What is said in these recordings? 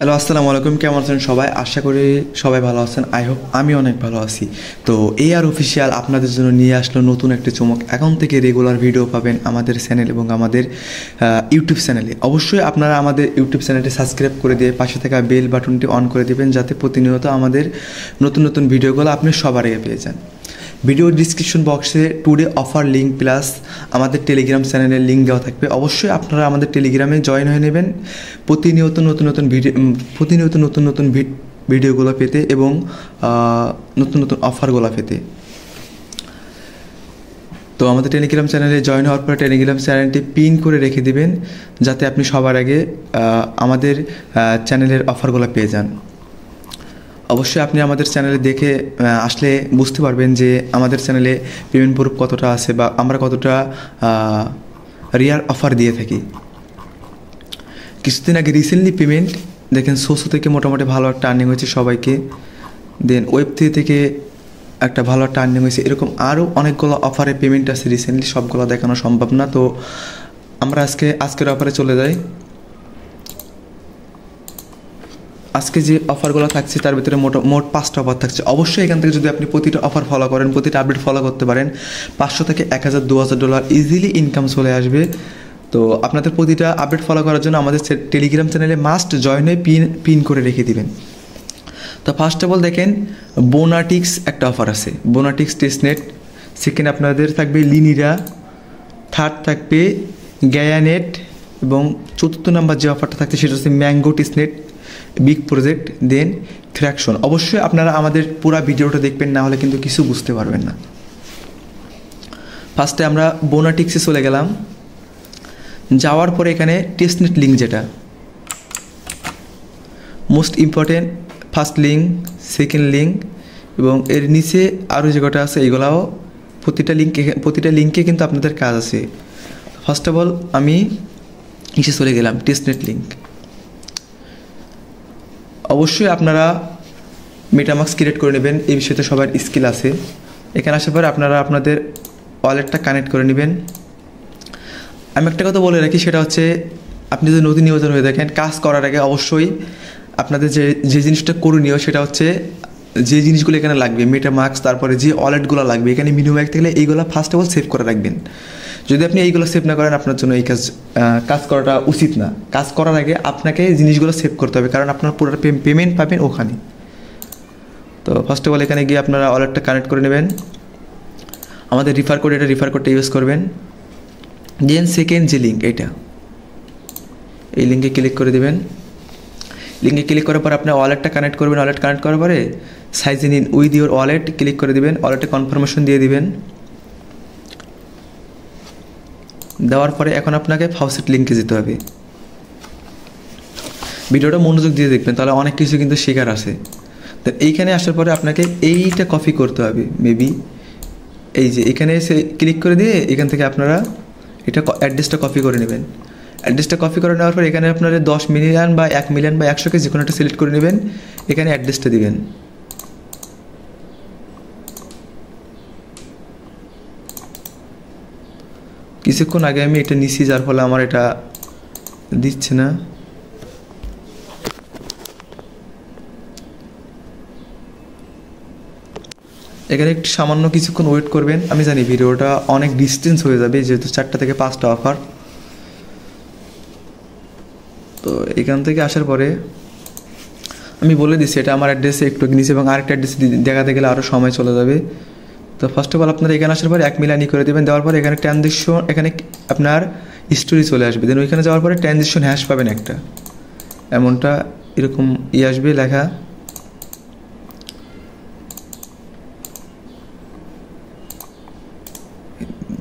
Hello, আসসালামু আলাইকুম। কেমন আছেন সবাই? আশা করি সবাই ভালো আছেন। আই হোপ আমি অনেক ভালো আছি। তো AR অফিসিয়াল আপনাদের জন্য নিয়ে আসলো নতুন একটি চমক। এখন থেকে রেগুলার ভিডিও পাবেন আমাদের চ্যানেল এবং আমাদের ইউটিউব চ্যানেলে। অবশ্যই আপনারা আমাদের ইউটিউব চ্যানেলটি সাবস্ক্রাইব করে দিয়ে পাশে থাকা বেল বাটনটি অন করে দেবেন, যাতে প্রতিনিয়ত আমাদের নতুন নতুন ভিডিওগুলো আপনি সবার আগে পেয়ে যান। ভিডিও ডিসক্রিপশন বক্সে টুডে অফার লিঙ্ক প্লাস আমাদের টেলিগ্রাম চ্যানেলের লিঙ্ক দেওয়া থাকবে। অবশ্যই আপনারা আমাদের টেলিগ্রামে জয়েন হয়ে নেবেন প্রতিনিয়ত নতুন নতুন ভিডিওগুলো পেতে এবং নতুন নতুন অফারগুলো পেতে। তো আমাদের টেলিগ্রাম চ্যানেলে জয়েন হওয়ার পরে টেলিগ্রাম চ্যানেলটি পিন করে রেখে দিবেন, যাতে আপনি সবার আগে আমাদের চ্যানেলের অফারগুলো পেয়ে যান। অবশ্যই আপনি আমাদের চ্যানেলে দেখে আসলে বুঝতে পারবেন যে আমাদের চ্যানেলে পেমেন্ট প্রুফ কতটা আছে বা আমরা কতটা রিয়ার অফার দিয়ে থাকি। কিছুদিন আগে রিসেন্টলি পেমেন্ট দেখেন সোসো থেকে মোটামুটি ভালো একটা আর্নিং হয়েছে সবাইকে, দেন ওয়েব3 থেকে একটা ভালো একটা আর্নিং হয়েছে। এরকম আরও অনেকগুলো অফারে পেমেন্ট আছে রিসেন্টলি, সবগুলো দেখানো সম্ভব না। তো আমরা আজকের অফারে চলে যাই। আজকে যে অফারগুলো থাকছে তার ভিতরে মোট 5টা অফার থাকছে। অবশ্যই এখান থেকে যদি আপনি প্রতিটা অফার ফলো করেন, প্রতিটা আপডেট ফলো করতে পারেন, 500 থেকে 1000 2000 ডলার ইজিলি ইনকাম চলে আসবে। তো আপনাদের প্রতিটা আপডেট ফলো করার জন্য আমাদের টেলিগ্রাম চ্যানেলে মাস্ট জয়েন হয়ে পিন করে রেখে দিবেন। তো ফার্স্ট অফ অল দেখেন, বোনাটিক্স একটা অফার আছে, বোনাটিক্স টেস্টনেট। সেকেন্ড আপনাদের থাকবে লিনিরা, থার্ড থাকবে গ্যায়ানেট এবং চতুর্থ নাম্বার যে অফারটা থাকছে সেটা হচ্ছে ম্যাঙ্গো টেস্টনেট, বিগ প্রজেক্ট, দেন ফ্র্যাকশন। অবশ্যই আপনারা আমাদের পুরো ভিডিওটা দেখবেন, না হলে কিন্তু কিছু বুঝতে পারবেন না। ফার্স্টে আমরা বোনাটিক্সে চলে গেলাম। যাওয়ার পরে এখানে টেস্টনেট লিঙ্ক, যেটা most important, first link, second link এবং এর নিচে আরও যে কটা আছে এইগুলাও প্রতিটা লিঙ্কে কিন্তু আপনাদের কাজ আছে। ফার্স্ট অফ অল আমি চলে গেলাম টেস্টনেট লিঙ্ক। অবশ্যই আপনারা মেটামাস্ক ক্রিয়েট করে নেবেন, এই বিষয়তে সবার স্কিল আছে। এখানে আসার পরে আপনারা আপনাদের ওয়ালেটটা কানেক্ট করে নেবেন। আমি একটা কথা বলে রাখি, সেটা হচ্ছে আপনি যদি নতুন ইউজার হয়ে থাকেন, কাজ করার আগে অবশ্যই আপনাদের যে জিনিসটা করণীয় সেটা হচ্ছে যে জিনিসগুলো এখানে লাগবে, মেটামাস্ক, তারপরে যে ওয়ালেটগুলো লাগবে এখানে মিনিমাম থাকলে এইগুলো ফার্স্ট অফ অল সেভ করে রাখবেন। যদি আপনি এইগুলো সেভ না করেন, আপনার জন্য এই কাজ করাটা উচিত না। কাজ করার আগে আপনাকে জিনিসগুলো সেভ করতে হবে, কারণ আপনার পুরো পেমেন্ট পাবেন ওখানে। তো ফার্স্ট অফ অল এখানে গিয়ে আপনারা ওয়ালেটটা কানেক্ট করে নেবেন। আমাদের রিফার কোডটা ইউজ করবেন। দেন সেকেন্ড যে লিঙ্ক, এই লিঙ্কে ক্লিক করে দেবেন। লিঙ্কে ক্লিক করার পর আপনার ওয়ালেটটা কানেক্ট করবেন। ওয়ালেট কানেক্ট করার পরে sign in with your wallet click করে দেবেন। ওয়ালেটে কনফার্মেশন দিয়ে দিবেন। দেওয়ার পরে এখন আপনাকে ফাউসেট লিঙ্কে যেতে হবে। ভিডিওটা মনোযোগ দিয়ে দেখবেন, তাহলে অনেক কিছু কিন্তু শেখার আছে। তো এইখানে আসার পরে আপনাকে এইটা কপি করতে হবে। মেবি এই যে এখানে এসে ক্লিক করে দিয়ে এখান থেকে আপনারা এটা অ্যাড্রেসটা কপি করে নেবেন। অ্যাড্রেসটা কপি করে নেওয়ার পর এখানে আপনারা 10 মিলিয়ন বা 1 মিলিয়ন বা 100কে যে কোনো একটা সিলেক্ট করে নেবেন। এখানে অ্যাড্রেসটা দিবেন। কিছুক্ষণ আগে আমি এটা নিছি, যার ফলে আমার এটা দিচ্ছে না। এখানে একটু সামান্য কিছুক্ষণ ওয়েট করবেন। আমি জানি ভিডিওটা অনেক ডিস্টেন্স হয়ে যাবে, যেহেতু 4টা থেকে 5টা অফার। তো এখান থেকে আসার পরে আমি বলে দিচ্ছি এটা আমার অ্যাড্রেসে একটু নিচে এবং আরেকটা অ্যাড্রেসে দেখাতে গেলে আরও সময় চলে যাবে। তো ফার্স্ট অফ অল আপনারা এখানে আসার পরে 1 মিলিয়ন করে দেবেন। দেওয়ার পরে এখানে ট্রানজেকশন, এখানে আপনার হিস্টোরি চলে আসবে। দেন ওইখানে যাওয়ার পরে ট্রানজেকশন হ্যাশ পাবেন একটা, এমনটা এরকম আসবে লেখা।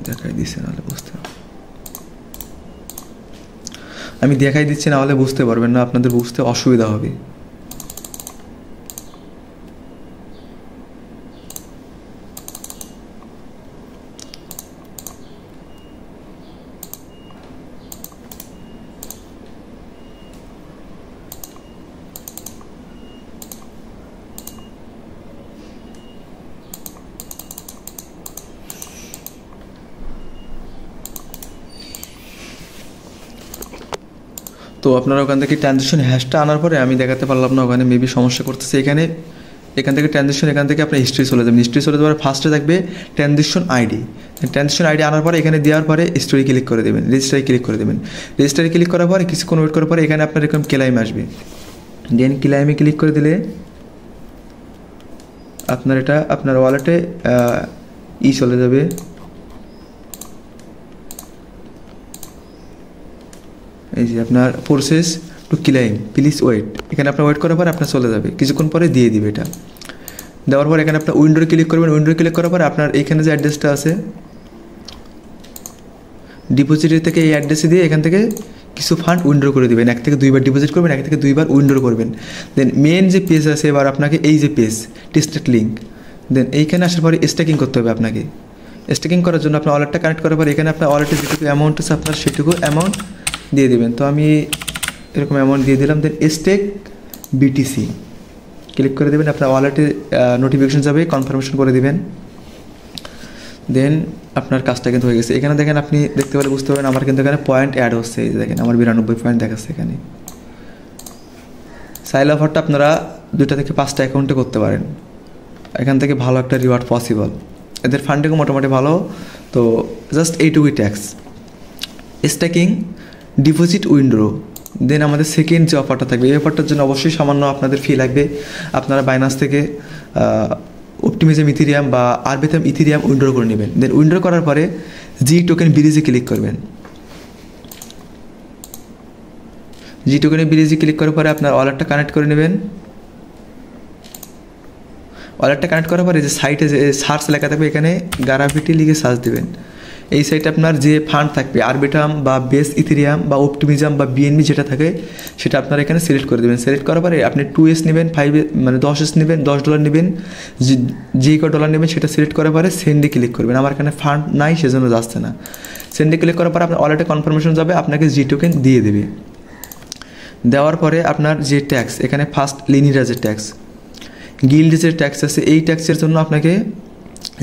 দেখাই দিচ্ছে, নাহলে বুঝতে আমি দেখাই দিচ্ছি, নাহলে বুঝতে পারবেন না, আপনাদের বুঝতে অসুবিধা হবে। তো আপনারা ওখান থেকে ট্রানজেকশন হ্যাশটা আনার পরে আমি দেখাতে পারলাম না, ওখানে মেবি সমস্যা করতেছে। এখান থেকে ট্রানজেকশন, এখান থেকে আপনার হিস্ট্রি চলে যাবেন। হিস্ট্রি চলে যাওয়ার ফার্স্টে থাকবে ট্রানজেকশন আইডি। ট্রানজেকশন আইডি আনার পরে এখানে দেওয়ার পরে স্টোরি ক্লিক করে দেবেন, রেজিস্টারে ক্লিক করে দেবেন। রেজিস্টারে ক্লিক করার পরে কিছুক্ষণ ওয়েট করার পরে এখানে আপনার এরকম ক্লাইম আসবে। দেন ক্লাইমে ক্লিক করে দিলে আপনার এটা আপনার ওয়ালেটে চলে যাবে। এই যে আপনার process to claim, please wait, এখানে আপনার ওয়েট করার পরে আপনার চলে যাবে, কিছুক্ষণ পরে দিয়ে দিবে। এটা দেওয়ার পর এখানে আপনার উইন্ডোরে ক্লিক করবেন। উইন্ডোরে ক্লিক করার পরে আপনার এইখানে যে অ্যাড্রেসটা আছে ডিপোজিটের থেকে এই অ্যাড্রেসে দিয়ে এখান থেকে কিছু ফান্ড উইন্ড্রো করে দেবেন। 1 থেকে 2 বার ডিপোজিট করবেন, 1 থেকে 2 বার উইন্ড্রো করবেন। দেন মেন যে পেজ আছে, এবার আপনাকে এই যে পেজ টেস্টেড লিঙ্ক, দেন এইখানে আসার পরে স্টেকিং করতে হবে আপনাকে। স্টেকিং করার জন্য আপনার ওয়ালেটটা কানেক্ট করার পরে এখানে আপনার ওয়ালেটে যেটুকু অ্যামাউন্ট আছে আপনার সেটুকু অ্যামাউন্ট দিয়ে দেবেন। তো আমি এরকম অ্যামাউন্ট দিয়ে দিলাম। দেন স্টেক বিটিসি ক্লিক করে দেবেন। আপনার ওয়ালেটে নোটিফিকেশন যাবে, কনফার্মেশন করে দেবেন। দেন আপনার কাজটা কিন্তু হয়ে গেছে। এখানে দেখেন, আপনি দেখতে পারে বুঝতে পারবেন আমার কিন্তু এখানে পয়েন্ট অ্যাড হচ্ছে। এই যে দেখেন আমার 92 পয়েন্ট দেখাচ্ছে এখানে। সাইল অফারটা আপনারা 2টা থেকে 5টা অ্যাকাউন্টে করতে পারেন, এখান থেকে ভালো একটা রিওয়ার্ড পসিবল। এদের ফান্ডিংও মোটামুটি ভালো। তো জাস্ট এইটুকুই ট্যাক্স, স্ট্যাকিং, ডিপোজিট, উইন্ড্রো। দেন আমাদের সেকেন্ড যে অফারটা থাকবে, এই অফারটার জন্য অবশ্যই সামান্য আপনাদের ফি লাগবে। আপনারা বাইনান্স থেকে অপটিমিজম ইথেরিয়াম বা আরবিথম ইথেরিয়াম উইন্ড্রো করে নেবেন। দেন উইন্ড্রো করার পরে জি টোকেন ব্রিজে ক্লিক করবেন। জি টোকেনে ব্রিজে ক্লিক করার পরে আপনার ওয়ালেটটা কানেক্ট করে নেবেন। ওয়ালেটটা কানেক্ট করার পরে যে সাইটে যে সার্চ লেখা থাকবে এখানে গ্রাভিটি লিখে সার্চ দেবেন। এই সাইটে আপনার যে ফান্ড থাকবে আরবিটাম বা বেস ইথেরিয়াম বা অপটিমিজম বা বিএনবি যেটা থাকে সেটা আপনারা এখানে সিলেক্ট করে দেবেন। সিলেক্ট করার পরে আপনি 2S নেবেন, 5 মানে 10S নেবেন, $10 নেবেন, যে $1 নেবেন সেটা সিলেক্ট করার পরে সেন্ডে ক্লিক করবেন। আমার এখানে ফান্ড নাই সেজন্য যাচ্ছে না। সেন্ডে ক্লিক করার পরে আপনার ওয়ালেটে কনফার্মেশন যাবে, আপনাকে জি টোকেন দিয়ে দেবে। দেওয়ার পরে আপনার যে ট্যাক্স এখানে ফার্স্ট লিনিয়ার যে ট্যাক্স, গিল্ড যে ট্যাক্স আছে, এই ট্যাক্সের জন্য আপনাকে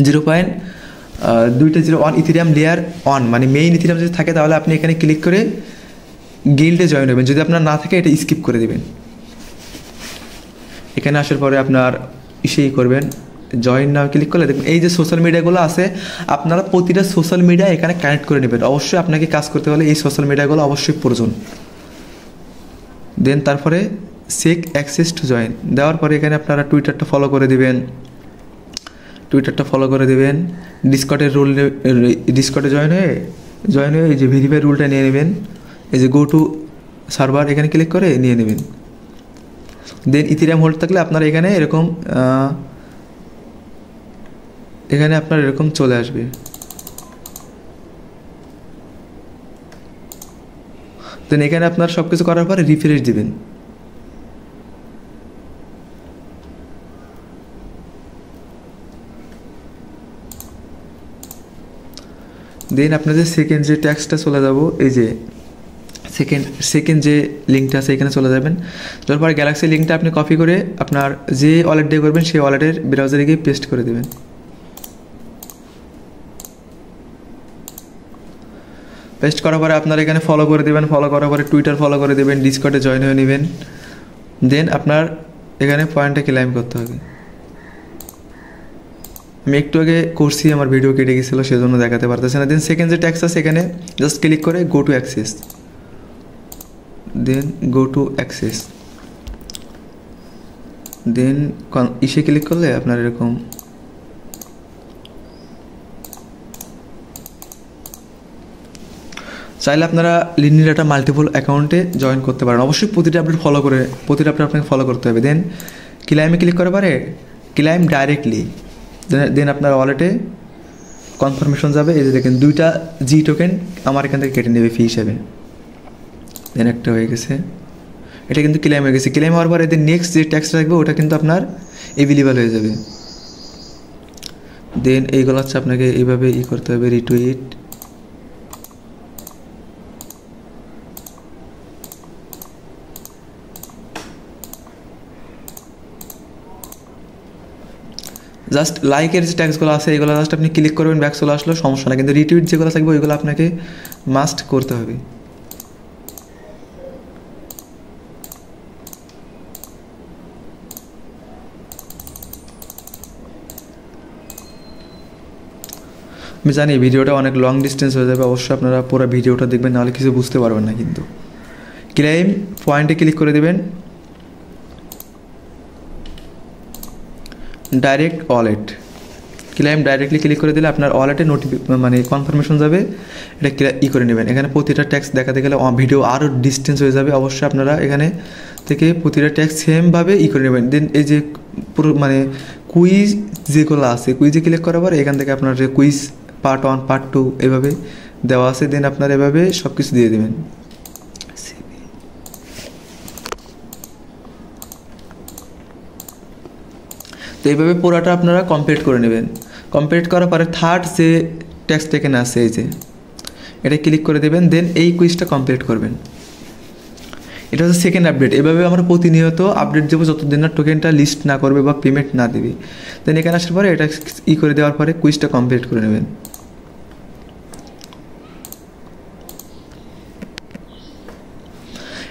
0.201 ইথেরিয়াম লেয়ার 1 মানে মেইন ইথেরিয়াম যদি থাকে তাহলে আপনি এখানে ক্লিক করে গিল্ডে জয়েন হবেন। যদি আপনার না থাকে এটা স্কিপ করে দেবেন। এখানে আসার পরে আপনার ইসেই করবেন, জয়েন নাও ক্লিক করলে দেখবেন এই যে সোশ্যাল মিডিয়াগুলো আছে আপনারা প্রতিটা সোশ্যাল মিডিয়া এখানে কানেক্ট করে নেবেন। অবশ্যই আপনাকে কাজ করতে হলে এই সোশ্যাল মিডিয়াগুলো অবশ্যই প্রয়োজন। দেন তারপরে চেক অ্যাক্সেস টু জয়েন দেওয়ার পরে এখানে আপনারা টুইটারটা ফলো করে দেবেন। ডিসকর্ডে জয়েন হয়ে এই যে ভেরিফাই রুলটা নিয়ে নেবেন। এই যে গো টু সার্ভার এখানে ক্লিক করে নিয়ে নেবেন। দেন ইথেরিয়াম হোল্ড থাকলে আপনারা এখানে আপনার এরকম চলে আসবে। দেন এখানে আপনার সব কিছু করার পরে রিফ্রেশ দিবেন। দেন আপনাদের সেকেন্ড যে ট্যাক্সটা চলে যাব, এই যে সেকেন্ড যে লিঙ্কটা আছে এখানে চলে যাবেন। তারপরে গ্যালাক্সি লিঙ্কটা আপনি কপি করে আপনার যে ওয়ালেট দিয়ে করবেন সেই ওয়ালেটের ব্রাউজারে গিয়ে পেস্ট করে দেবেন। পেস্ট করার পরে আপনার এখানে ফলো করে দেবেন। ফলো করার পরে টুইটার ফলো করে দেবেন, ডিসকর্ডে জয়েন হয়ে নেবেন। দেন আপনার এখানে পয়েন্টটা ক্লাইম করতে হবে। আমি একটু আগে করছি, আমার ভিডিও কেটে গেছিলো সেজন্য দেখাতে পারতেছে না। দেন সেকেন্ড যে ট্যাক্স আছে এখানে জাস্ট ক্লিক করে go to access. Then go to access, then ইসে ক্লিক করলে আপনার এরকম চাইলে আপনারা লিনিয়ারটা মাল্টিপল অ্যাকাউন্টে জয়েন করতে পারেন। অবশ্যই প্রতিটা আপডেট আপনাকে ফলো করতে হবে। দেন ক্লাইমে ক্লিক করার পরে ক্লাইম ডাইরেক্টলি, দেন আপনার ওয়ালেটে কনফার্মেশন যাবে। এই যে দেখেন 2টা জি টোকেন আমার এখান থেকে কেটে নেবে ফি হিসেবে। দেন একটা হয়ে গেছে, এটা কিন্তু ক্লেম হয়ে গেছে। ক্লেম হওয়ার পরে এদের নেক্সট যে ট্যাক্স থাকবে ওটা কিন্তু আপনার এভেলেবল হয়ে যাবে। দেন এইগুলো হচ্ছে আপনাকে এইভাবে করতে হবে, রিটুইট, জাস্ট লাইকের যে ট্যাক্সগুলো আছে এইগুলো জাস্ট আপনি ক্লিক করবেন, ব্যাক চলে আসলো, সমস্যা না। কিন্তু রিটুইট যেগুলো থাকবে ওইগুলো আপনাকে মাস্ট করতে হবে। আমি জানি ভিডিওটা অনেক লং ডিস্টেন্স হয়ে যাবে, অবশ্যই আপনারা পুরো ভিডিওটা দেখবেন, নাহলে কিছু বুঝতে পারবেন না। কিন্তু ক্লেম পয়েন্টে ক্লিক করে দেবেন, direct wallet. Claim directly click করে দিলে আপনার ওয়ালেটে মানে কনফার্মেশন যাবে, এটা করে নেবেন। এখানে প্রতিটা ট্যাক্স দেখাতে গেলে ভিডিও আরও ডিস্টেন্স হয়ে যাবে, অবশ্যই আপনারা এখানে থেকে প্রতিটা ট্যাক্স সেমভাবে করে নেবেন। দেন এই যে পুরো মানে কুইজ যেগুলো আছে, কুইজে ক্লিক করার পর এখান থেকে আপনার যে কুইজ পার্ট 1 পার্ট 2 এভাবে দেওয়া আছে, দেন আপনারা এভাবে সব কিছু দিয়ে দেবেন। তো এইভাবে পুরোটা আপনারা কমপ্লিট করে নেবেন। কমপ্লিট করার পরে থার্ড যে ট্যাক্সটা এখানে আছে, এই যে এটা ক্লিক করে দেবেন, দেন এই কুইজটা কমপ্লিট করবেন। এটা হচ্ছে সেকেন্ড আপডেট। এভাবে আমরা প্রতিনিয়ত আপডেট দেবো যতদিন না টোকেনটা লিস্ট না করবে বা পেমেন্ট না দেবে। দেন এখানে আসার পরে এটা করে দেওয়ার পরে কুইজটা কমপ্লিট করে নেবেন।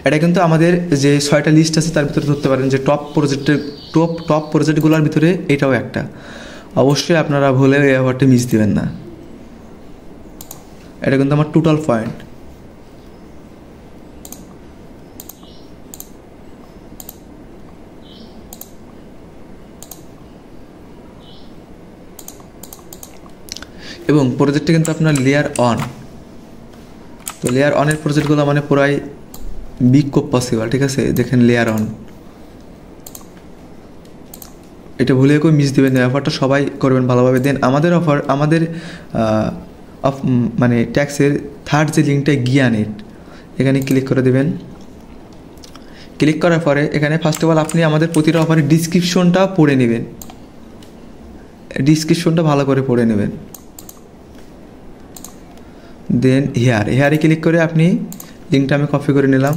এটা কিন্তু আমাদের যে 6টা লিস্ট আছে তার ভিতরে ধরতে পারেন যে টপ প্রজেক্টগুলোর ভিতরে এটাও একটা। অবশ্যই আপনারা ভুলে এই অ্যাওয়ার্ডটা মিস দেবেন না। এটা কিন্তু আমার টোটাল পয়েন্ট। এবং প্রজেক্টটা কিন্তু আপনার লেয়ার অন। তো লেয়ার অনের প্রজেক্টগুলো মানে পুরাই বিগ কোপ পসিবল, ঠিক আছে। দেখেন লেয়ার অন, এটা ভুলে কেউ মিস দেবেন না, অফারটা সবাই করবেন ভালোভাবে। দেন আমাদের অফার, আমাদের মানে ট্যাক্সের থার্ড যে লিঙ্কটা গিয়ানেট, এখানে ক্লিক করে দেবেন। ক্লিক করার পরে এখানে ফার্স্ট অফ অল আপনি আমাদের প্রতিটা অফারের ডিসক্রিপশনটা পড়ে নেবেন, ডিসক্রিপশনটা ভালো করে পড়ে নেবেন। দেন হেয়ারে ক্লিক করে আপনি লিঙ্কটা আমি কপি করে নিলাম।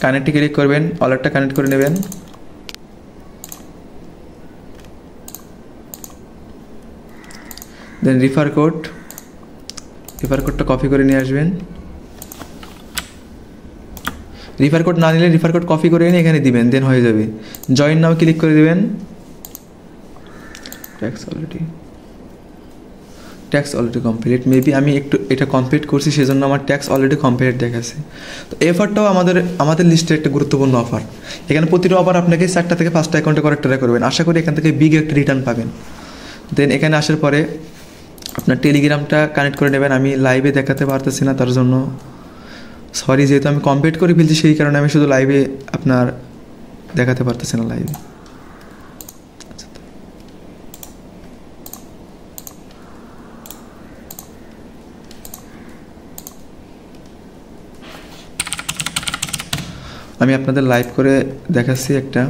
কানেক্টে ক্লিক করবেন, ওয়ালেটটা কানেক্ট করে নেবেন। দেন রিফার কোডটা কপি করে নিয়ে আসবেন। রিফার কোড না নিলে রিফার কোড কপি করে এনে এখানে দিবেন, দেন হয়ে যাবে। জয়েন নাও ক্লিক করে দেবেন। Tax already complete. মেবি আমি একটু এটা কমপ্লিট করছি, সেজন্য আমার ট্যাক্স অলরেডি কমপ্লিট দেখাচ্ছে। তো এই অফারটাও আমাদের লিস্টের একটা গুরুত্বপূর্ণ অফার। এখানে প্রতিটা অফার আপনাকে 4টা থেকে 5টা অ্যাকাউন্টে করার ট্রাই করবেন, আশা করি এখান থেকে বিগ একটা রিটার্ন পাবেন। দেন এখানে আসার পরে আপনার টেলিগ্রামটা কানেক্ট করে নেবেন। আমি লাইভে দেখাতে পারতেছি না, তার জন্য সরি। যেহেতু আমি কমপ্লিট করে ফেলছি সেই কারণে আমি শুধু লাইভে আপনার দেখাতে পারতেছি না লাইভে। আমি আপনাদের লাইভ করে দেখাচ্ছি একটা।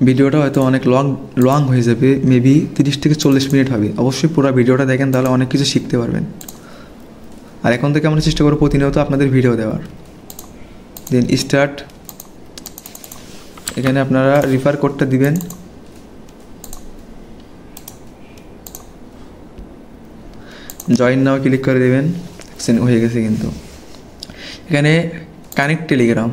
ভিডিওটা হয়তো অনেক লং হয়ে যাবে, মেবি 30 থেকে 40 মিনিট হবে। অবশ্যই পুরো ভিডিওটা দেখেন, তাহলে অনেক কিছু শিখতে পারবেন। আর এখন থেকে আমরা চেষ্টা করব প্রতিনিয়ত আপনাদের ভিডিও দেওয়ার। দেন স্টার্ট, এখানে আপনারা রিফার কোডটা দিবেন। জয়েন নাও ক্লিক করে দেবেন, হয়ে গেছে। কিন্তু এখানে কানেক্ট টেলিগ্রাম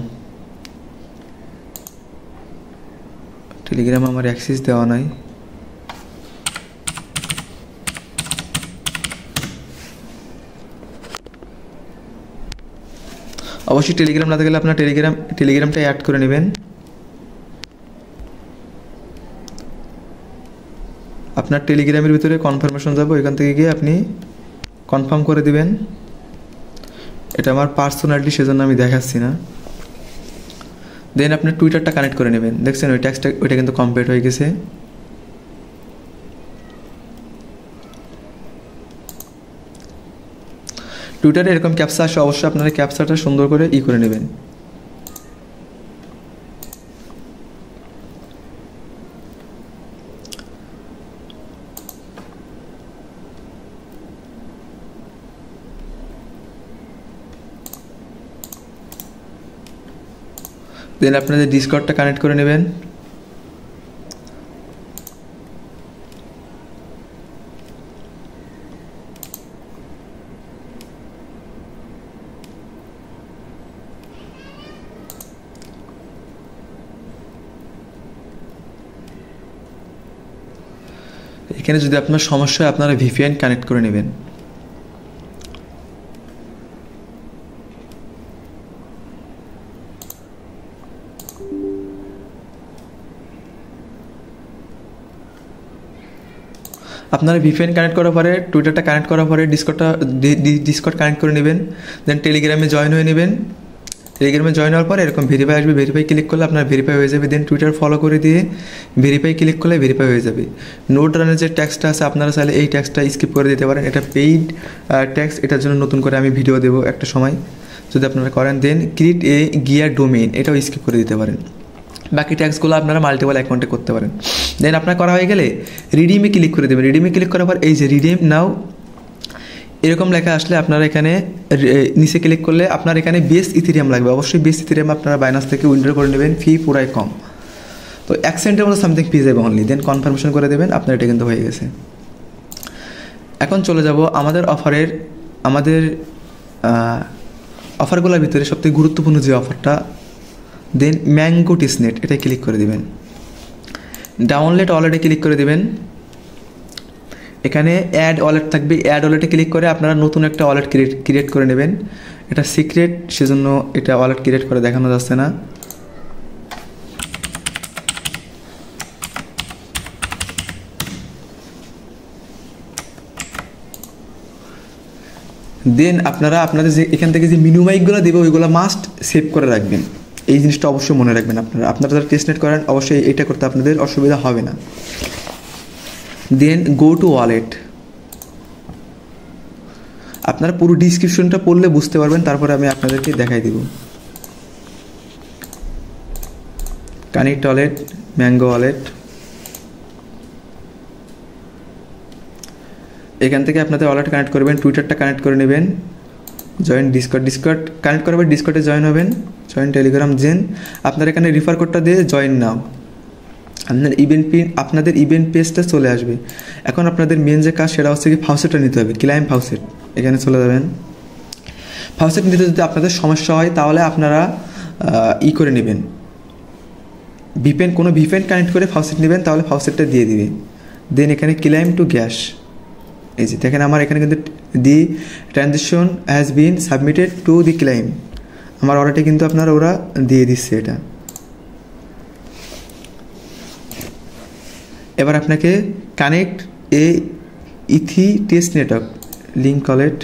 আমার অ্যাক্সেস দেওয়া নাই। অবশ্যই টেলিগ্রাম না থাকলে আপনার টেলিগ্রামটা অ্যাড করে নেবেন। আপনার টেলিগ্রামের ভিতরে কনফার্মেশন যাবে, ওইখান থেকে গিয়ে আপনি কনফার্ম করে দিবেন। এটা আমার পার্সোনালিটি, সেজন্য আমি দেখাচ্ছি না। দেন আপনি টুইটারটা কানেক্ট করে নেবেন। দেখছেন ওই ট্যাক্সটা, ওইটা কিন্তু কমপ্লিট হয়ে গেছে। টুইটারে এরকম ক্যাপচা আসে, অবশ্যই আপনারা ক্যাপচাটা সুন্দর করে করে নেবেন। দেন আপনাদের ডিসকর্ডটা কানেক্ট করে নেবেন। এখানে যদি আপনার সমস্যা হয় আপনারা ভিপিএন কানেক্ট করে নেবেন। আপনারা ভিপিএন কানেক্ট করার পরে টুইটারটা কানেক্ট করার পরে ডিসকর্ড কানেক্ট করে নেবেন। দেন টেলিগ্রামে জয়েন হয়ে নেবেন। টেলিগ্রামে জয়েন হওয়ার পরে এরকম ভেরিফাই আসবে, ভেরিফাই ক্লিক করলে আপনার ভেরিফাই হয়ে যাবে। দেন টুইটার ফলো করে দিয়ে ভেরিফাই ক্লিক করলে ভেরিফাই হয়ে যাবে। নোট রানের যে ট্যাক্সটা আছে আপনারা চাইলে এই ট্যাক্সটা স্কিপ করে দিতে পারেন, এটা পেইড ট্যাক্স, এটার জন্য নতুন করে আমি ভিডিও দেবো একটা সময় যদি আপনারা করেন। দেন ক্রিয়েট এ গিয়ার ডোমেইন, এটাও স্কিপ করে দিতে পারেন। বাকি ট্যাক্সগুলো আপনারা মাল্টিপল অ্যাকাউন্টে করতে পারেন। দেন আপনার করা হয়ে গেলে রিডিমে ক্লিক করে দেবেন। রিডিমে ক্লিক করার পর এই যে রিডিম নাও এরকম লেখা আসলে আপনারা এখানে নিচে ক্লিক করলে আপনার এখানে বেস ইথেরিয়াম লাগবে। অবশ্যই বেস ইথেরিয়াম আপনারা বাইনান্স থেকে উইথড্র করে নেবেন, ফি পুরাই কম। তো 1 সেন্টের মতো সামথিং ফি যাবে অনলি। দেন কনফার্মেশন করে দেবেন, আপনার এটা কিন্তু হয়ে গেছে। এখন চলে যাব আমাদের অফারগুলোর ভিতরে সবথেকে গুরুত্বপূর্ণ যে অফারটা, দেন ম্যাঙ্গো টেস্টনেট, এটাই ক্লিক করে দেবেন। ডাউনলোড ওয়ালেটে ক্লিক করে দেবেন। এখানে অ্যাড ওয়ালেট থাকবে, অ্যাড ওয়ালেটে ক্লিক করে আপনারা নতুন একটা ওয়ালেট ক্রিয়েট করে নেবেন। এটা সিক্রেট, সেজন্য এটা ওয়ালেট ক্রিয়েট করে দেখানো যাচ্ছে না। দেন আপনারা আপনাদের যে এখান থেকে যে মিনুমাইকগুলো দেবে ওইগুলো মাস্ট সেভ করে রাখবেন। এই জিনিসটা অবশ্যই মনে রাখবেন। আপনারা যারা টেস্টনেট করেন অবশ্যই এটা করতে আপনাদের অসুবিধা হবে না। দেন গো টু ওয়ালেট, আপনারা পুরো ডিসক্রিপশনটা পড়লে বুঝতে পারবেন, তারপরে আমি আপনাদেরকে দেখাই দিব। কানেক্ট ওয়ালেট, ম্যাঙ্গো ওয়ালেট, এখান থেকে আপনাদের ওয়ালেট কানেক্ট করবেন, টুইটারটা কানেক্ট করে নেবেন, জয়েন ডিসকর্ড কানেক্ট করবেন, ডিসকর্ডে জয়েন হবেন, জয়েন টেলিগ্রাম। জেন আপনার এখানে রিফার কোডটা দিয়ে জয়েন নাও, আপনাদের ইভেন্ট পেজটা চলে আসবে। এখন আপনাদের মেন যে কাজ সেটা হচ্ছে কি ফাউসেটটা নিতে হবে, ক্লাইম ফাউসেট। এখানে চলে যাবেন। ফাউসেট নিতে যদি আপনাদের সমস্যা হয় তাহলে আপনারা করে নেবেন, কোনো ভিপিএন কানেক্ট করে ফাউসেট নেবেন, তাহলে ফাউসেটটা দিয়ে দিবে। দেন এখানে ক্লাইম টু গ্যাস, এই যে দেখেন আমার এখানে কিন্তু the transaction has been submitted to the claim, আমার অর্ডারটা কিন্তু আপনারা ওরা দিয়ে দিচ্ছে এটা। এবার আপনাকে connect a ETH test network link wallet,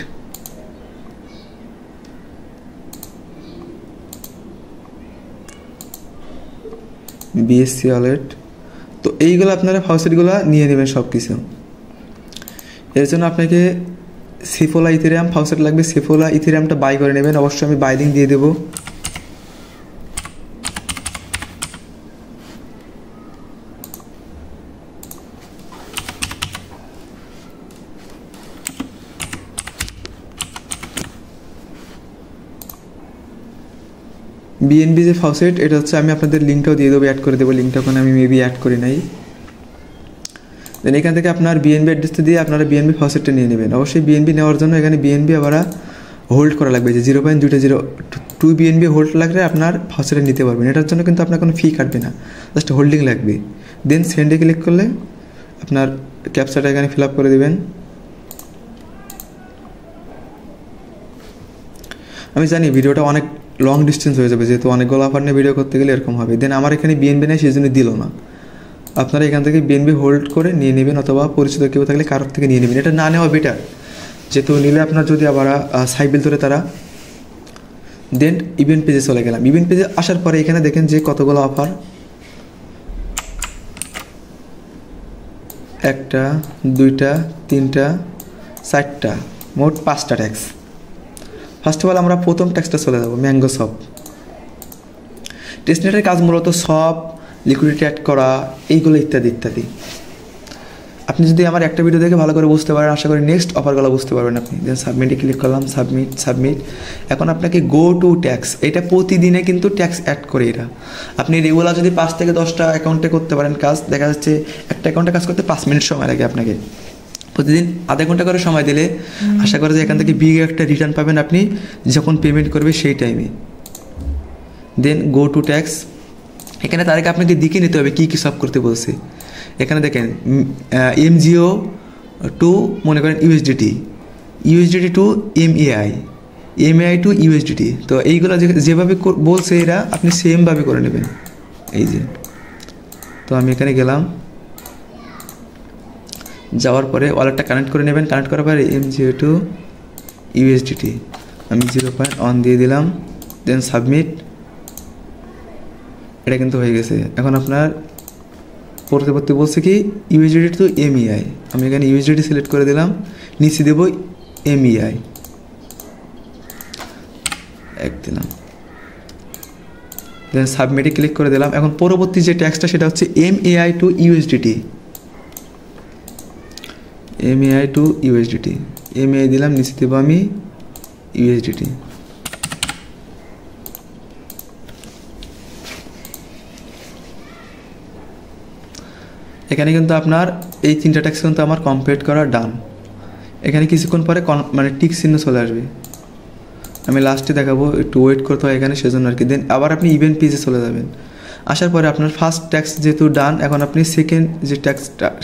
BSC wallet. তো এইগুলো আপনারা ফাউসেটগুলো নিয়ে নেবেন সব কিছু। এর জন্য আপনাকে সিফোলা ইথেরিয়াম ফাউসেট লাগবে, সিফোলা ইথেরিয়ামটা বাই করে নেবেন। অবশ্যই আমি বাই লিঙ্ক দিয়ে দেবো। বিএনবি যে ফাউসেট, এটা হচ্ছে আমি আপনাদের লিঙ্কটাও দিয়ে দেবো, অ্যাড করে দেবো। লিঙ্কটা ওখানে আমি মেবি অ্যাড করি নাই। দেন এখান থেকে আপনার বিএনবি অ্যাড্রেসটা দিয়ে আপনারা বিএনবি ফাউসেটটা নিয়ে নেবেন। অবশ্যই বিএনবি নেওয়ার জন্য এখানে বিএনবি আবার হোল্ড করা লাগবে, যে 0.202 বিএনবি হোল্ড লাগলে আপনার ফাউসেটটা নিতে পারবেন। এটার জন্য কিন্তু আপনার কোনো ফি কাটবে না, জাস্ট হোল্ডিং লাগবে। দেন সেন্ডে ক্লিক করলে আপনার ক্যাপচাটা এখানে ফিল আপ করে দেবেন। আমি জানি ভিডিওটা অনেক লং ডিস্টেন্স হয়ে যাবে, যেহেতু অনেকগুলো অফার নিয়ে ভিডিও করতে গেলে এরকম হবে। দেন আমার এখানে বিএনবি নেই, সেই জন্য দিল না। আপনারা এখান থেকে বিএনবি হোল্ড করে নিয়ে নেবেন, অথবা পরিচিত কেউ থাকলে কারোর থেকে নিয়ে নেবেন। এটা না নেওয়া বেটার, যেহেতু নিলে আপনার যদি আবার সাইকেল ধরে তারা। দেন ইভেন্ট পেজে চলে গেলাম। ইভেন্ট পেজে আসার পরে এখানে দেখেন যে কতগুলো অফার, 1টা 2টা 3টা 4টা, মোট 5টা ট্যাক্স। ফার্স্ট অফ অল আমরা প্রথম ট্যাক্সটা চলে যাবো, ম্যাঙ্গো শপ। টেস্টনেটের কাজ মূলত শপ, লিকুইডিটি অ্যাড করা, এইগুলো ইত্যাদি ইত্যাদি। আপনি যদি আমার একটা ভিডিও দেখে ভালো করে বুঝতে পারেন, আশা করি নেক্সট অফারগুলো বুঝতে পারবেন আপনি। দেন সাবমিটে ক্লিক করলাম, সাবমিট। এখন আপনাকে গো টু ট্যাক্স, এটা প্রতিদিনে কিন্তু ট্যাক্স অ্যাড করে এরা। আপনি রেগুলার যদি 5 থেকে 10টা অ্যাকাউন্টে করতে পারেন কাজ, দেখা যাচ্ছে একটা অ্যাকাউন্টে কাজ করতে 5 মিনিট সময় লাগে আপনাকে। প্রতিদিন আধা ঘন্টা করে সময় দিলে আশা করি যে এখান থেকে বিগ একটা রিটার্ন পাবেন আপনি যখন পেমেন্ট করবে সেই টাইমে। দেন গো টু ট্যাক্স, এখানে তাদেরকে আপনাকে দিকে নিতে হবে কী কী সব করতে বলছে। এখানে দেখেন MGO টু মনে করেন USDT, USDT to MAI, MAI to USDT। তো এইগুলো যেভাবে বলছে এরা আপনি সেমভাবে করে নেবেন। এই যে, তো আমি এখানে গেলাম, যাওয়ার পরে ওয়ালেটটা কানেক্ট করে নেবেন। কানেক্ট করার পরে MGO টু USDT আমি 0.1 দিয়ে দিলাম, দেন সাবমিট। এটা কিন্তু হয়ে গেছে। এখন আপনার পরবর্তী বলছে কি USDT টু MEI, আমি এখানে USDT সিলেক্ট করে দিলাম, নিচে দেব MEI, এক দিলাম, দেন সাবমিটে ক্লিক করে দিলাম। এখন পরবর্তী যে ট্যাক্সটা সেটা হচ্ছে MAI to USDT, MAI to USDT, MAI দিলাম, নিচে দেব আমি USDT। এখানে কিন্তু আপনার এই 3টা ট্যাক্স কিন্তু আমার কমপ্লিট করা ডান। এখানে কিছুক্ষণ পরে মানে টিক চিহ্ন চলে আসবে, আমি লাস্টে দেখাবো, একটু ওয়েট করতে হয় এখানে, সেজন্য আর কি। দেন আবার আপনি ইভেন্ট পেজে চলে যাবেন। আসার পরে আপনার ফার্স্ট ট্যাক্স যেহেতু ডান, এখন আপনি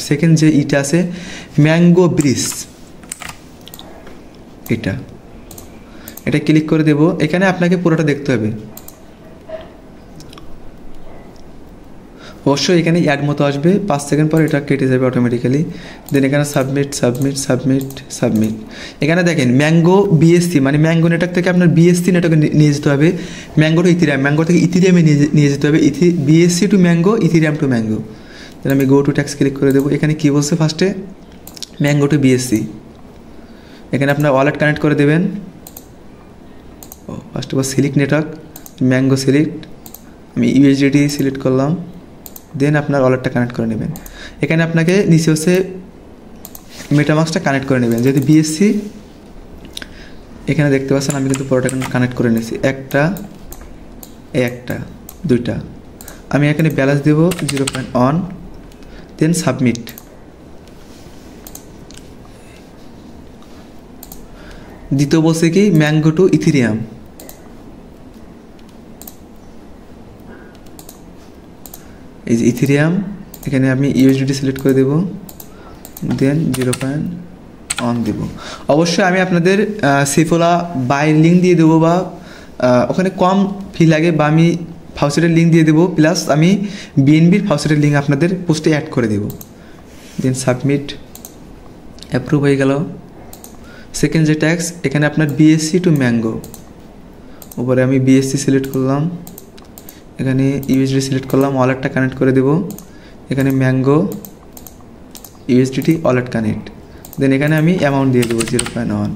সেকেন্ড যে ইটা আছে ম্যাঙ্গো ব্রিজ, এটা ক্লিক করে দেব। এখানে আপনাকে পুরোটা দেখতে হবে, অবশ্যই এখানে অ্যাড মতো আসবে, 5 সেকেন্ড পর এটা কেটে যাবে অটোমেটিক্যালি। দেন এখানে সাবমিট। এখানে দেখেন ম্যাঙ্গো BSC মানে ম্যাঙ্গো নেটওয়ার্ক থেকে আপনার BSC নেটওয়ার্কে নিয়ে যেতে হবে, ম্যাঙ্গো টু ইথিরিয়াম, ম্যাঙ্গো থেকে ইথিরিয়ামে নিয়ে যেতে হবে, BSC to mango, Ethereum to mango. Then আমি গো টু ট্যাক্স ক্লিক করে দেবো। এখানে কী বলছে ফার্স্টে ম্যাঙ্গো টু BSC, এখানে আপনার ওয়ালেট কানেক্ট করে দেবেন। First of all select network, mango select, আমি USDT সিলেক্ট করলাম, দেন আপনার ওয়ালেটটা কানেক্ট করে নেবেন। এখানে আপনাকে নিচে হচ্ছে মেটামাস্কটা কানেক্ট করে নেবেন, যেহেতু BSC এখানে দেখতে পাচ্ছেন আমি কিন্তু পুরোটা কানেক্ট করে নিয়েছি, একটা 2টা। আমি এখানে ব্যালেন্স দেবো 0.1, দেন সাবমিট। দ্বিতীয় বলছে কি ম্যাঙ্গো টু ইথিরিয়াম, এই যে ইথিরিয়াম, এখানে আমি USDT সিলেক্ট করে দেব, দেন 0.1 দেব। অবশ্যই আমি আপনাদের সিফোলা বাই লিঙ্ক দিয়ে দেবো, বা ওখানে কম ফি লাগে, বা আমি ফাউসেটের লিঙ্ক দিয়ে দেবো, প্লাস আমি BNBর ফাউসেটের লিঙ্ক আপনাদের পোস্টে অ্যাড করে দেব। দেন সাবমিট, অ্যাপ্রুভ হয়ে গেল। সেকেন্ড যে ট্যাক্স, এখানে আপনার BSC টু ম্যাঙ্গো, উপরে আমি BSC সিলেক্ট করলাম, এখানে USDT সিলেক্ট করলাম, ওয়ালেটটা কানেক্ট করে দেব। এখানে ম্যাঙ্গো USDT ওয়ালেট কানেক্ট, দেন এখানে আমি অ্যামাউন্ট দিয়ে দেবো 0.1।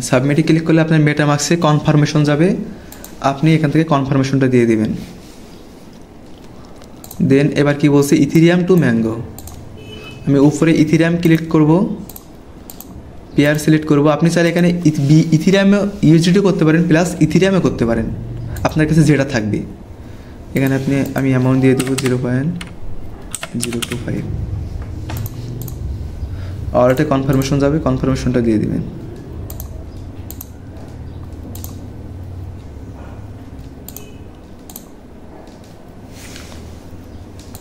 সাবমিটে ক্লিক করলে আপনার মেটামাস্কে কনফার্মেশন যাবে, আপনি এখান থেকে কনফার্মেশনটা দিয়ে দিবেন। দেন এবার কি বলছে ইথিরিয়াম টু ম্যাঙ্গো, আমি উপরে ইথিরিয়াম ক্লিক করব, পেয়ার সিলেক্ট করব। আপনি চাইলে এখানে ইথিরিয়ামে USDT করতে পারেন, প্লাস ইথিরিয়ামে করতে পারেন, আপনার কাছে যেটা থাকবে। এখানে আমি অ্যামাউন্ট দিয়ে দেবো 0.025, ওয়ালেটে কনফার্মেশন যাবে, কনফার্মেশনটা দিয়ে দিবেন।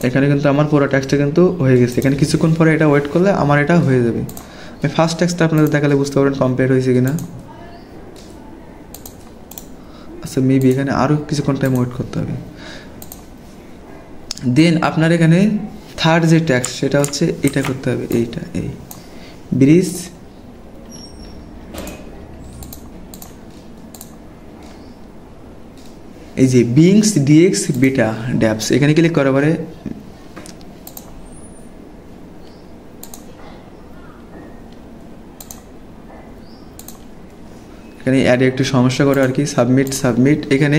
এখানে কিন্তু আমার পুরো ট্যাক্সটা কিন্তু হয়ে গেছে। এখানে কিছুক্ষণ পরে এটা ওয়েট করলে আমার এটা হয়ে যাবে। আমি ফার্স্ট ট্যাক্সটা আপনাদের দেখালে বুঝতে পারবেন কমপ্লিট হয়েছে কিনা। আচ্ছা, মেবি এখানে আরও কিছুক্ষণ টাইম ওয়েট করতে হবে। দেন আপনার এখানে থার্ড যে ট্যাক্স সেটা হচ্ছে এটা করতে হবে, এই ব্রিজ, এই যে বিংস DX বিটা ড্যাপস, এখানে ক্লিক করার পরে এখানে অ্যাডে একটু সমস্যা করে আর কি। সাবমিট। এখানে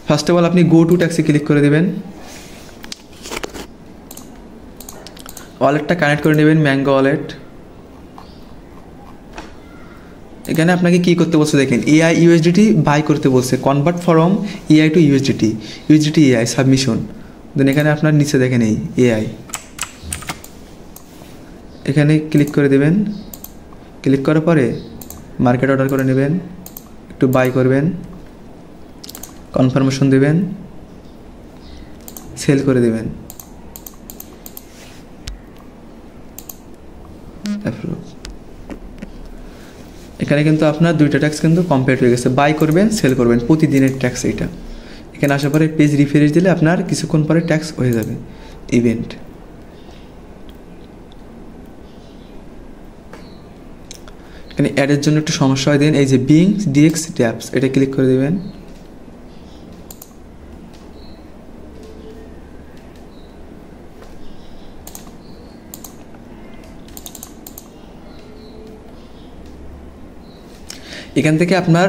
ফার্স্ট অফ অল আপনি গো টু ট্যাক্সে ক্লিক করে দেবেন, ওয়ালেটটা কানেক্ট করে নেবেন, ম্যাঙ্গো ওয়ালেট। এখানে আপনাকে কি করতে বলছে দেখেন, AI USDT বাই করতে বলছে, convert from AI to USDT AI submission. Then এখানে আপনার নিচে দেখেন এই AI, এখানে ক্লিক করে দেবেন। ক্লিক করার পরে মার্কেট অর্ডার করে নেবেন, একটু বাই করবেন, কনফার্মেশন দেবেন, সেল করে দেবেন। এখানে কিন্তু আপনার দুইটা ট্যাক্স কিন্তু কমপ্লিট হয়ে গেছে। বাই করবেন, সেল করবেন, প্রতিদিনের ট্যাক্স এইটা। এখানে আসার পরে পেজ রিফ্রেশ দিলে আপনার কিছুক্ষণ পরে ট্যাক্স হয়ে যাবে ইভেন্ট। এখানে অ্যাডের জন্য একটু সমস্যা হয়, দেন এই যে বিং ডিএক্স ট্যাপস এটা ক্লিক করে দেবেন। এখান থেকে আপনার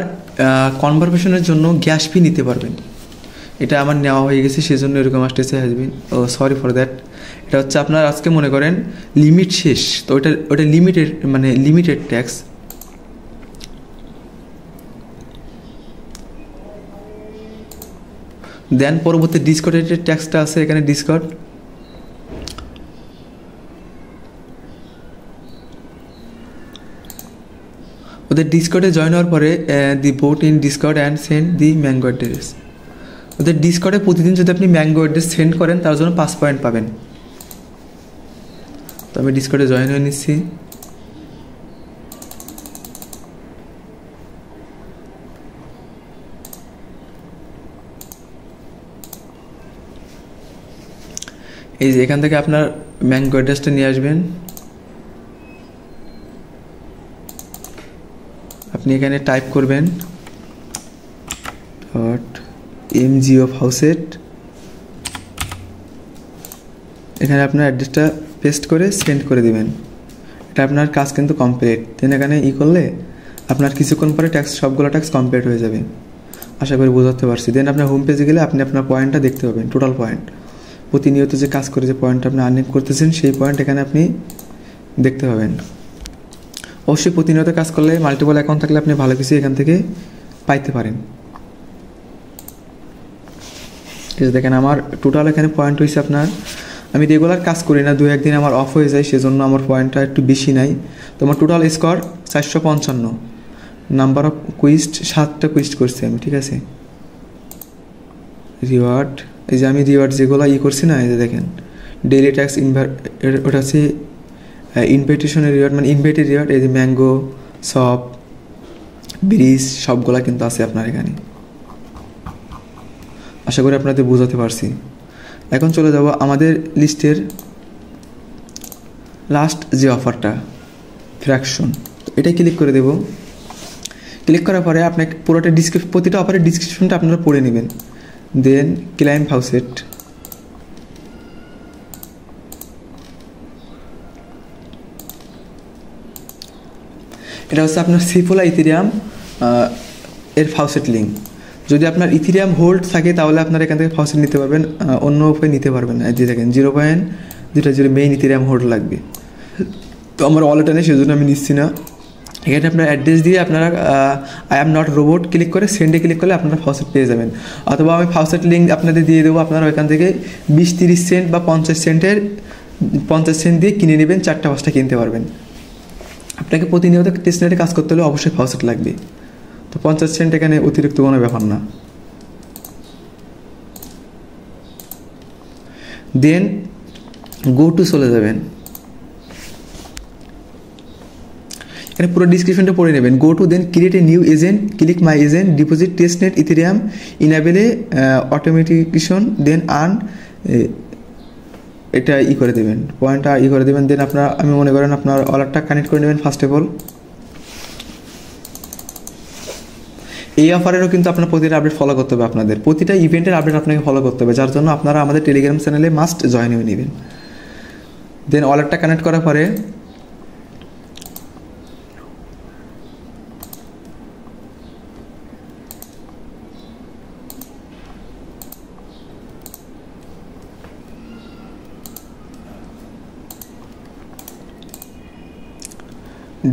কনভারসেশনের জন্য গ্যাস ফি নিতে পারবেন। এটা আমার নেওয়া হয়ে গেছে, সেজন্য এরকম আসতেছে has been. Oh sorry for that. এটা হচ্ছে আপনার আজকে মনে করেন লিমিট শেষ, তো ওটা লিমিটেড, মানে লিমিটেড ট্যাক্স। দেন পরবর্তী ডিসকর্ডের ট্যাক্সটা আছে এখানে, ডিসকর্ড। ওদের ডিসকর্ডে জয়েন হওয়ার পরে the bot in Discord and send the mango address. ওদের ডিসকর্ডে প্রতিদিন যদি আপনি ম্যাঙ্গো অ্যাড্রেস সেন্ড করেন তার জন্য 5 পয়েন্ট পাবেন। তো আমি ডিসকর্ডে জয়েন হয়ে নিচ্ছি। এই যে এখান থেকে আপনার ম্যাঙ্গো অ্যাড্রেসটা নিয়ে আসবেন। আপনি এখানে টাইপ করবেন .mg of houseet, এখানে আপনার অ্যাড্রেসটা পেস্ট করে সেন্ড করে দিবেন। এটা আপনার কাজ কিন্তু কমপ্লিট। দেন এখানে করলে আপনার কিছুক্ষণ পরে ট্যাক্স, সবগুলো ট্যাক্স কমপ্লিট হয়ে যাবে। আশা করি বোঝাতে পারছি। দেন আপনার হোম পেজে গেলে আপনি আপনার পয়েন্টটা দেখতে পাবেন, টোটাল পয়েন্ট। প্রতিনিয়ত যে কাজ করে যে পয়েন্টটা আপনি আর্নিং করতেছেন সেই পয়েন্ট এখানে আপনি দেখতে পাবেন। অবশ্যই প্রতিনিয়ত কাজ করলে, মাল্টিপল অ্যাকাউন্ট থাকলে আপনি ভালো কিছু এখান থেকে পাইতে পারেন। দেখেন আমার টোটাল এখানে পয়েন্ট হয়েছে আপনার, আমি রেগুলার কাজ করি না, 2-1 দিন আমার অফ হয়ে যায়, সেজন্য আমার পয়েন্টটা একটু বেশি নাই। তো আমার total score 455। Number of quest 7টা কুইস্ট করছি আমি, ঠিক আছে। রিওয়ার্ড, এই যে আমি রিওয়ার্ড যেগুলো করছি না, এই যে দেখেন ডেইলি ট্যাক্স, ওটা হচ্ছে ইনভাইটেশনের রিওয়ার্ড, মানে ইনভাইটেড রিওয়ার্ড। এই যে ম্যাঙ্গো শপ, ব্রিজ, সবগুলা কিন্তু আছে আপনার এখানে। আশা করি আপনাদের বোঝাতে পারছি। এখন চলে যাব আমাদের লিস্টের লাস্ট যে অফারটা, ফ্র্যাকশন। এটাই ক্লিক করে দেব। ক্লিক করার পরে আপনাকে পুরোটা প্রতিটা অফারের ডিসক্রিপশনটা আপনারা পড়ে নেবেন। দেন ক্লাইম হাউসেট, এটা হচ্ছে আপনার সিফোলা ইথেরিয়াম এর ফাউসেট লিঙ্ক। যদি আপনার ইথেরিয়াম হোল্ড থাকে তাহলে আপনারা এখান থেকে ফাউসেট নিতে পারবেন, অন্য উপায় নিতে পারবেন না। দিয়ে দেখেন 0.00 মেইন ইথেরিয়াম হোল্ড লাগবে। তো আমার ওয়ালেটে নেই, সেজন্য আমি নিচ্ছি না। এখানে আপনার অ্যাড্রেস দিয়ে আপনারা I am not robot click করে সেন্ডে ক্লিক করলে আপনারা ফাউসেট পেয়ে যাবেন। অথবা আমি ফাউসেট লিঙ্ক আপনাদের দিয়ে দেবো, আপনারা ওইখান থেকে 20-30 সেন্ট বা 50 সেন্ট দিয়ে কিনে নেবেন, 4টা-5টা কিনতে পারবেন। আপনাকে প্রতিনিয়ত টেস্টনেটে কাজ করতে হলে অবশ্যই ফাউসেট লাগবে। তো 50 সেন্ট এখানে অতিরিক্ত কোনো ব্যাপার না। দেন গো টু চলে যাবেন। এখানে পুরো ডিসক্রিপশনটা পড়ে নেবেন। Go to, then create a new agent, click my agent, deposit testnet Ethereum, enable automation, then earn, এটা করে দেবেন, পয়েন্টটা করে দেবেন। দেন আপনার, আমি মনে করেন আপনার ওয়ালেটটা কানেক্ট করে নেবেন ফার্স্ট অফ অল। এই অফারেরও কিন্তু আপনার প্রতিটা আপডেট ফলো করতে হবে, আপনাদের প্রতিটা ইভেন্টের আপডেট আপনাকে ফলো করতে হবে, যার জন্য আপনারা আমাদের টেলিগ্রাম চ্যানেলে মাস্ট জয়েন হয়ে নেবেন। দেন ওয়ালেটটা কানেক্ট করার পরে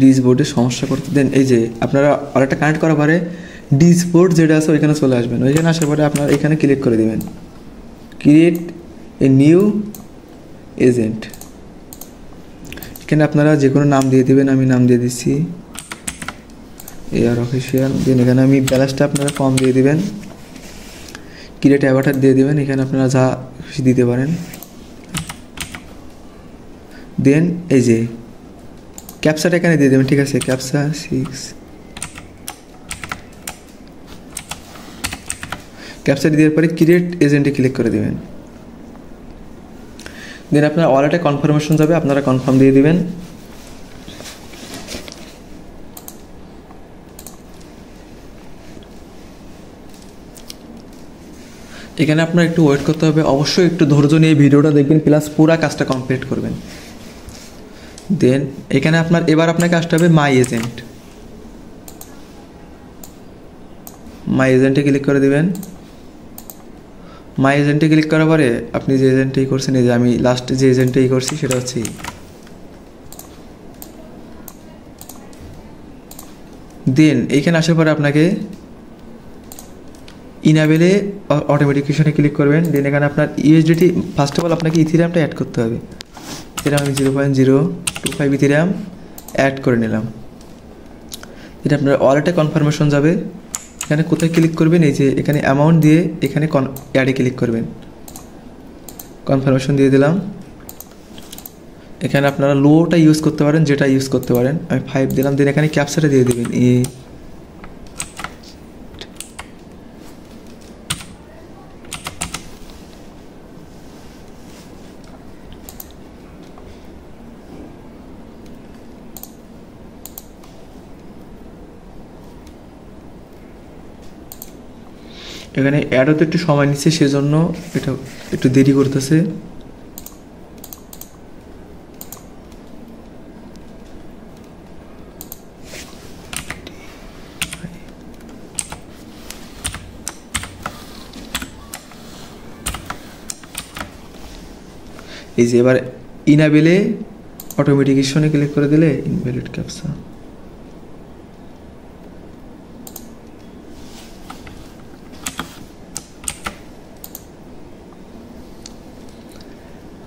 ডিসবোর্ডে সমস্যা করতে দেন। এই যে আপনারা ওয়ালেটটা কানেক্ট করার পরে ডিসবোর্ড যেটা আছে ওইখানে চলে আসবেন। ওইখানে আসার পরে আপনারা এখানে ক্লিক করে দেবেন, ক্রিয়েট এ নিউ এজেন্ট। এখানে আপনারা যে কোনো নাম দিয়ে দেবেন, আমি নাম দিয়ে দিচ্ছি এআর অফিসিয়াল। দেন এখানে আমি ব্যালেন্সটা আপনারা কম দিয়ে দেবেন, ক্রিয়েট অ্যাভাটার দিয়ে দেবেন, এখানে আপনারা যা খুশি দিতে পারেন। দেন এই যে ক্যাপচাটা এখানে দিয়ে দেবেন, ঠিক আছে, ক্যাপচা 6। ক্যাপচাটা দেওয়ার পরে ক্রিয়েট এজেন্টে ক্লিক করে দেবেন। দেন আপনার ওয়ালেটে কনফার্মেশন যাবে, আপনারা কনফার্ম দিয়ে দিবেন। এখানে আপনার একটু ওয়েট করতে হবে, অবশ্যই একটু ধৈর্য নিয়ে ভিডিওটা দেখবেন, প্লাস পুরো কাজটা কমপ্লিট করবেন। দেন এখানে আপনার এবার আপনাকে আসতে হবে মাই এজেন্ট। মাই এজেন্টে ক্লিক করে দিবেন। মাই এজেন্টে ক্লিক করার পরে আপনি যে এজেন্টেই করছেন, এই যে আমি লাস্ট যে এজেন্টেই করছি সেটা হচ্ছে দেন এইখানে আসার পরে আপনাকে ইনাবেলে অটোমেটিকেশনে ক্লিক করবেন। দেন এখানে আপনার ইউএসডিটি ফার্স্ট অফ অল আপনাকে ইথিরিয়ামটা অ্যাড করতে হবে। ইথিরিয়াম আমি 0.025 ইথিরিয়াম অ্যাড করে নিলাম। এটা আপনার ওয়ালেটে কনফার্মেশন যাবে, এখানে কোথায় ক্লিক করবেন, এই যে এখানে অ্যামাউন্ট দিয়ে এখানে অ্যাডে ক্লিক করবেন। কনফার্মেশন দিয়ে দিলাম। এখানে আপনারা লোটা ইউজ করতে পারেন, যেটা ইউজ করতে পারেন, আমি 5 দিলাম। দেন এখানে ক্যাপচাটা দিয়ে দেবেন। এখানে অ্যাড হতে একটু সময় নিচ্ছে, সেজন্য এটা একটু দেরি করতেছে। এই যে এবার ইনাবেলে অটোমেটিকেশনে ক্লিক করে দিলে ইনভ্যালিড ক্যাপচা।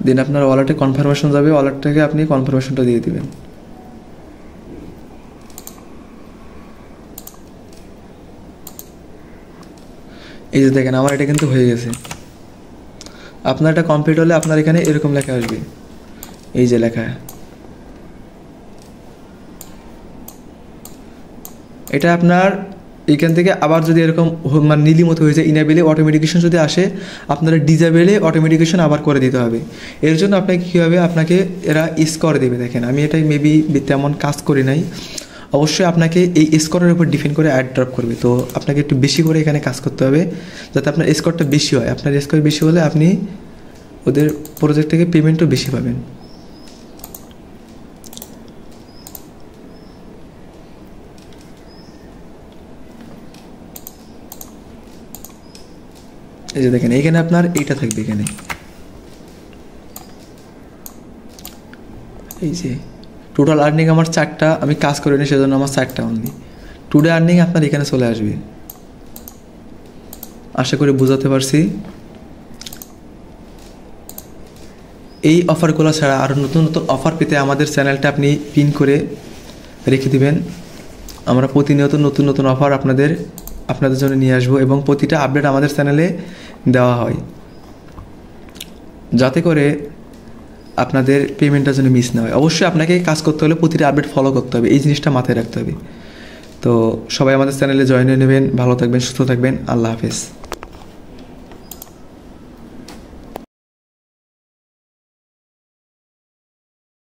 দেন আপনার ওয়ালেটে কনফার্মেশন যাবে, ওয়ালেটটাকে আপনি কনফার্মেশনটা দিয়ে দিবেন। এই যে দেখেন আমার এটা কিন্তু হয়ে গেছে। আপনার এটা কমপ্লিট হলে আপনার এখানে এরকম লেখা আসবে, এই যে লেখা, এটা আপনার এখান থেকে আবার যদি এরকম মানে নীলি মতো হয়ে যায়, ইনাবেলে অটোমেটিকেশন যদি আসে, আপনারা ডিজেবেলে অটোমেটিকেশন আবার করে দিতে হবে। এর জন্য আপনাকে কী হবে, আপনাকে এরা স্কোর দেবে। দেখেন আমি এটাই মেবি তেমন কাজ করি নাই, অবশ্যই আপনাকে এই স্কোরের উপর ডিপেন্ড করে অ্যাড ড্রপ করবে। তো আপনাকে একটু বেশি করে এখানে কাজ করতে হবে যাতে আপনার স্কোরটা বেশি হয়। আপনার স্কোর বেশি হলে আপনি ওদের প্রজেক্ট থেকে পেমেন্টও বেশি পাবেন। এই যে দেখেন এইখানে আপনার এইটা থাকবে, এখানে এই যে টোটাল আর্নিং আমার 4টা, আমি কাজ করে নিই সেজন্য আমার 4টা অনলি টুডে আর্নিং আপনার এখানে চলে আসবে। আশা করি বোঝাতে পারছি। এই অফারগুলো ছাড়া আরও নতুন নতুন অফার পেতে আমাদের চ্যানেলটা আপনি পিন করে রেখে দিবেন। আমরা প্রতিনিয়ত নতুন নতুন অফার আপনাদের জন্য নিয়ে আসবো এবং প্রতিটা আপডেট আমাদের চ্যানেলে দেওয়া হয়, যাতে করে আপনাদের পেমেন্টটা যেন মিস না হয়। অবশ্যই আপনাকে কাজ করতে হলে প্রতিটা আপডেট ফলো করতে হবে, এই জিনিসটা মাথায় রাখতে হবে। তো সবাই আমাদের চ্যানেলে জয়েন হয়ে নেবেন। ভালো থাকবেন, সুস্থ থাকবেন। আল্লাহ হাফেজ।